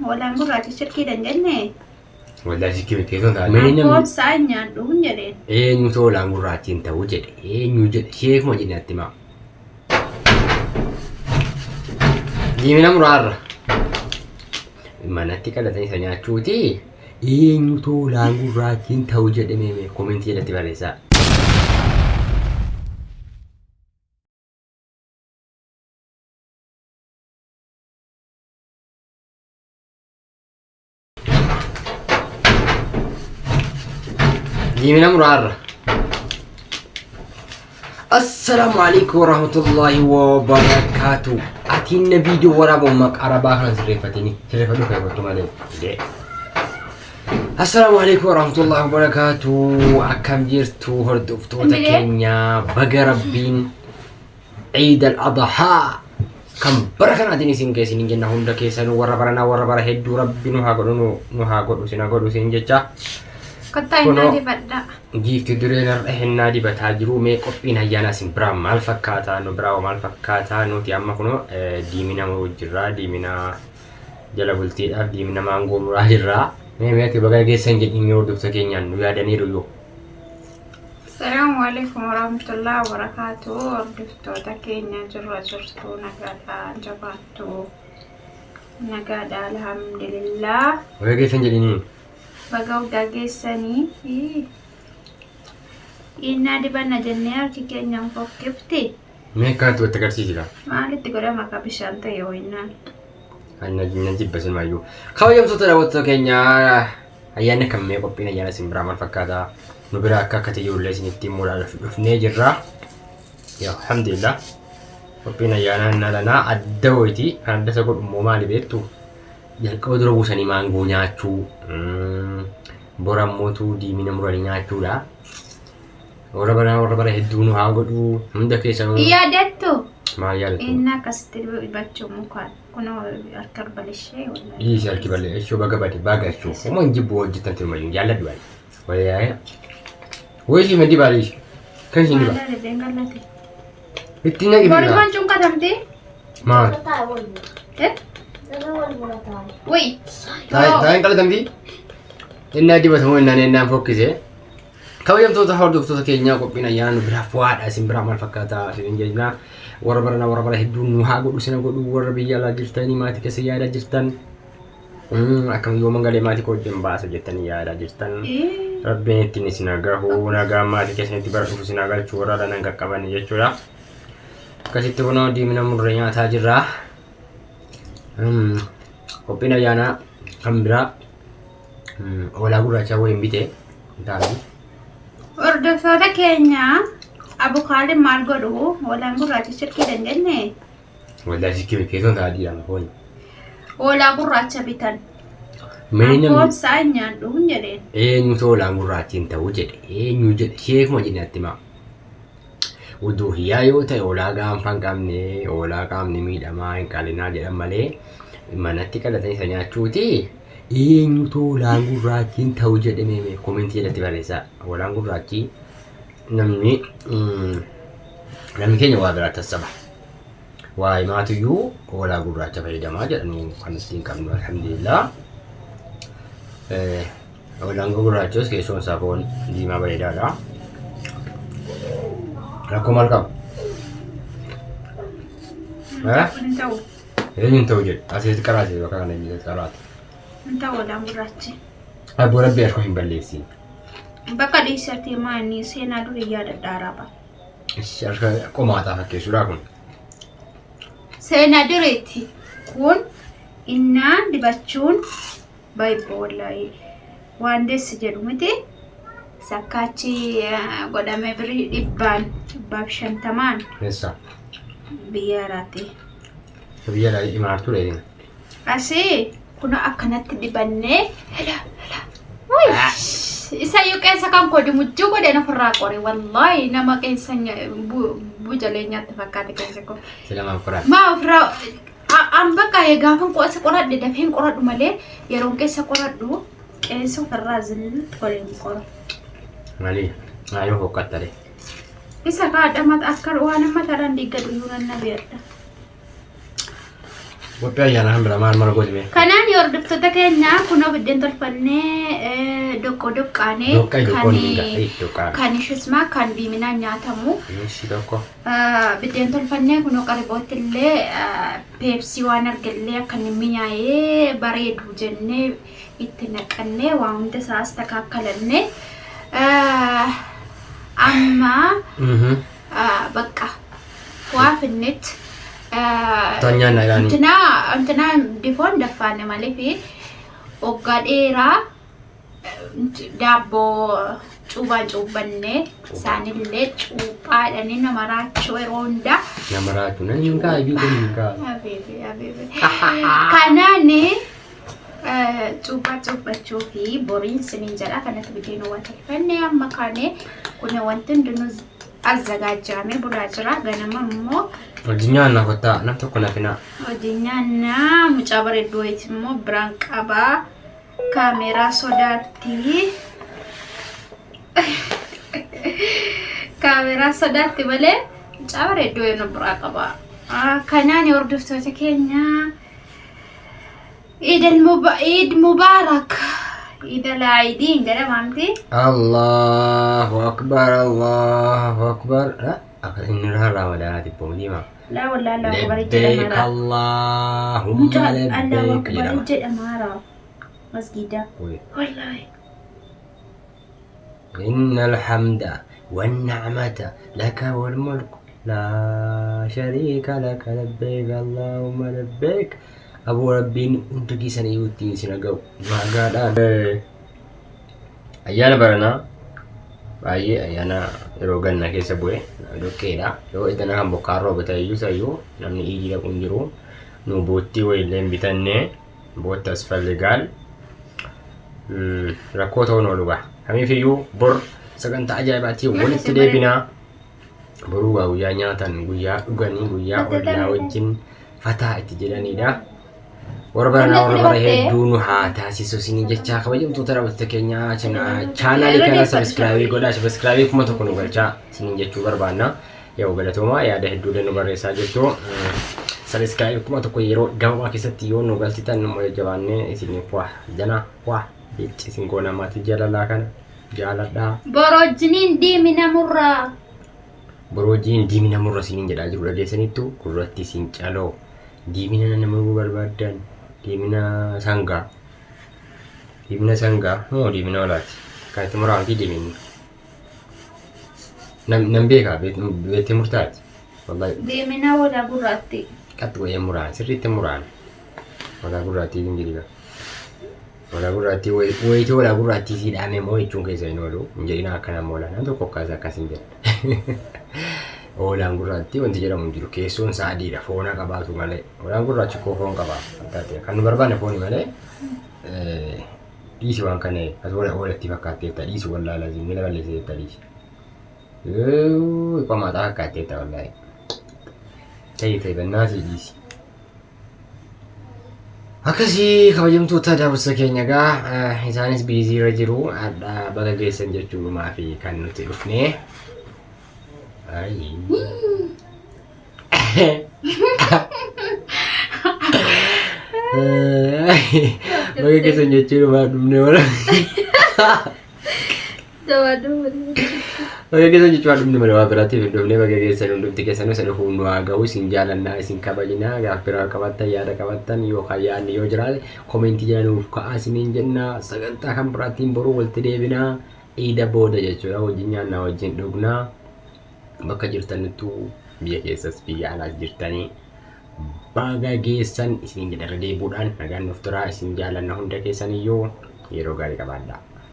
Walaan gurraacha shirkii danjenne. Wallahi shirkii keessa taa'ee. Akkoo saan nyaadhu hin jedheen. Eenyutu walaan gurraachiin ta'uu jedhe. Eenyu jedhe sheekuma jennetti maa. Diimina muraarra. Manatti kadhatanii isa nyaachuuti. Eenyutu walaan gurraachiin ta'uu jedhe meemee komentii jalatti barreessaa. Diimina muraarra. Assalamualaikum warahmatullahi wabarakatuh. Atinna video waraaboo maqaa arabaa kana sirreeffatanii sirreeffadhu kan gochuu malee. Assalamualaikum warahmatullahi wabarakatuh. Akkam jirtu hordoftoota keenya baga rabbiin Eid al-Adha kan bara kanaatiin isin keessaniin jenna hunda keessanuu warra baranaa warra bara hedduu rabbi nu haa godhu sina godhu isin jecha. Kata hinna dibadda. Giifti dureen har'a hinnaa dibataa jiru mee qophiin ayyaanaa sin biraa maal fakkaataa nu biraa maal fakkaataa nuti amma kunoo diimina muruu jirraa diimina jala bultiidhaaf diimina maangoo muraa jirraa mee ati baga geessan jedhanii hordoftoota keenyaan nu yaadaniiru yoo. Assalamualaikum warahmatullahi wabarakatuh. Hordoftoota keenya jirtu nagaadhaan jabaattu. Nagaadhaa alhamdulillah. Baga geessan jedhanii. Baga geessanii inna dibanna jennee harki keenyaan fokkifti. Mee kanatti watti agarsiisudha. Maalitti godhama akka bishaan ta'e yoo innaan. Anna jibbasin maayyuu. Kabajamtoota daawwattoota keenyaa ayyaanni kan mee qophiin ayyaana sin biraa maal fakkaataa nu biraa akka ijoollee isinitti himuudhaaf dhufnee jirra. Yaa alhamdulillah qophiin ayyaanaa nalanaa adda wayitii kan adda isa godhu immoo maali beektu? Jalqaba dura buusanii maangoo nyaachuu borammootu diimina muranii nyaachuudha. Warra bara hedduu nu haa godhu hunda keessanuu. Yaadattu. Maal yaadattu? Inni akkasitti dibachuu mukaan kunoo harka balishee wallaahi. Dhiisi harki balleessuu baga bagachuu. Uma jibbu hojjetan tilmaayuun jaalladhu baay'ee. Wayyaa wayii mandi baalish kan isin diba. Ittiin naqi biraa. Borumaan cunqatamtee. Maal? Wait. Taa'in qalatamti? Inni dibatamu innaan fokkise. Kabajamtoota hordoftoota keenyaa qophiin ayyaana nu biraa fu'aadha isin biraa maal fakkaataa isin jenna warra baranaa warra bara hedduu nu haa godhu sina godhu warra biyya alaa jirtanii maatii keessa yaadaa jirtan akkam yoo mangalee maatii koo wajjin baasa jettanii yaadaa jirtan rabbiin ittiin isin agahu nagaa maatii keessanitti bara dhufu isin agalchuu warra dhanan qaqqaban jechuudha. Akkasitti kunoo diimina murree nyaataa jirra. Qophiin ayyaanaa kan biraa hoolaa gurraachaa wayiin bitee taa'anii. Hordoftoota keenya abukaadhi maal godhu hoolaan gurraacha shirkii danjenne. Wallahi shirkii keessa taa'anii foon. Hoolaa gurraacha bitan. Akkoo saan nyaadhu hin jedheen. Eenyutu hoolaan gurraachiin ta'uu jedhe eenyu jedhe sheekuma jennetti maa. Uduu hiyyaa yoo ta'e hoolaa gaanfa hin qabne hoolaa qaamni miidhamaa hin qalinaa jedhan malee manatti kadhatanii isa nyaachuuti. Eenyutu hoolaan gurraachiin ta'uu jedhe meemee komentii jalatti barreessaa. Hoolaan gurraachii namni keenya waa biraa tassaba. Waa himaatuyyuu hoolaa gurraacha fayyadamaa jedhanu kan ittiin qabnu alhamdulillah. Hoolaan gurraachos keessoon isaa foon diimaa bareedaadha. Rakkoo maal qabu? Eenyuun ta'uu jedhe asitti qaraate bakka kana inni qaraate. Inta hoolaan gurraachi. Abboon abbee harka hin balleessin. Bakka dhiisatti maani seenaa durii yaadadhaa raaba. Harka qomaataa fakkeessuudha kun. Seenaa duriitti kun innaan dibachuun baay'ee wallaahi waan deessi jedhu miti. Sakkaachi godhame birii dhibbaaf 50. Eessa? Biyya alaatti. Biyya alaa imaartuu dheedina. Asii kun akkanatti dibannee isa yoo keessa kan koodi muchuu godhe ofirraa qore wallaahi nama keessa bujalee nyaatti fakkaate keessa koo. Silamaan qoraadha. Maa ofirraa an bakka gaafan qo'asa qoradhe dafeen qoradhu malee yeroon keessa qoradhu qeensa ofirraa zillitti godheen qora. Malee maayoo hokkattale. Isa kaadhamat akka waan amma taran diggadu yuunan na beedha. Qophii ayyaana kan bira maal mara godhime? Kanaan hordoftoota keenya kunoo biddeen tolfannee doqqoo doqqaanee kan ishismaa kan diiminaan nyaatamu. Ishii tokko. Biddeen tolfannee kunoo qaribootti illee peepsii waan argallee akka inni mi'aayee bareedu jennee itti naqannee waan hunda isaas takaakalannee amma bakka waa finnetti. Tanyaan ayyaani. Antina difoon daffaane malee fi hoggaa dheeraa daabboo cuubannee isaanillee cuuphaadhanii nama raachuu yeroo hundaa. Nama raachuu nan hin kaayu kun hin kaayu. Kanaan cuuphachuu fi boriin siniin jedha kanatti biddeen waan tolfannee amma kaanee kun wanti hundinuu azagaajjamee bulaa jira ganama immoo. Hojiin kota nam tokko nafina. Hojiin mucaa bareedduu wayiiti immoo biraan qabaa kaameeraa sodaatti. Kaameeraa sodaatti malee mucaa bareedduu wayiiti biraa qabaa. Kanaan hordoftoota keenya Eid Mubarak. Eid al-Aidin jedhamti. Allahu Akbar, Allahu Akbar. Apa ini Ramadan tipe lima? La والله الله أكبر لبيك اللهم لبيك الله أكبر أمارة مسجدة والله إن الحمد والنعمة لك والملك لا شريك لك لبيك اللهم لبيك أبو ربي أنت كيسان يوتي سنقو ما قال أيانا برنا baay'ee ayyaana yeroo ganna keessa bu'e dokkeedha yoo idana kan bokkaarroo bitayyuu sayyuu namni iidii dhaquun jiru nu boottii wayiillee bitannee bootta asfalligaal rakkoo ta'uun oolu ba'a kamiifiyyuu bor sagantaa ajaa'ibaatti walitti deebinaa boruu guyyaa nyaatan guyyaa dhuganii guyyaa ollaa wajjin fataa itti jedhanidha. Warabara hedduu nu haa taasisu isin jechaa kabajamtoota daawwattoota keenya chaanaalii kana subscribe godhaa subscribe kuma tokko nu galchaa isin jechuu barbaanna yoo galatooma yaada hedduu nu barreessaa jirtu subscribe kuma tokko yeroo gabaabaa keessatti yoo nu galchitan nu jabaannee isin jana isin goona maatii jaalalaa kana jaaladhaa borojiniin diimina murra isin jedhaa jiru dhageessaniittu gurratti isin caloo diimina nama barbaadan Dimina sangga, oh dimina olat. Kan itu murah lagi dimin. Nambe ka beti murtad. Wallahi. Dimina wala gurati. Katu yang murah, sirri murah. Wala gurati ini juga. Wala gurati, itu wala gurati sih dah memang itu ke saya nolu. Jadi nak kena mola, nanti kok kaza kasih dia. Orang gurati wanti jera mundiru kesun saadi da fona ka batu male orang gurati ko fon ka ba tate kan barbane foni male isi wan kane azwala wala tifakate ta isi wala lazim mila wala se ta isi pa mata ka te ta wallahi tay benasi isi akasi kabajamtoota daawwattoota keenya gaa isaanis biizii irra jiru baga geessan jechuu maafi kan nuti dhufne Ay. Bagi kesan jujur madumne orang. Bagi kesan jujur madumne mana berarti madumne bagi kesan undum tiga sanu sanu hunu agau sing jalan na sing kabalina gapira kawatan ya ada kawatan yo kayaan yo jeral komenti jangan ka asinin jenna saganta kan berarti boru walte debina ida boda jechura hojinya na hojin dugna bakka jirtan itu biya keessas biyya alaa jirtanii baga geessan isin jedharra deebuudhaan nagaan nuuf turaa isin jaalanna hunda keessaniyyuu yeroo gaarii qabaadhaa.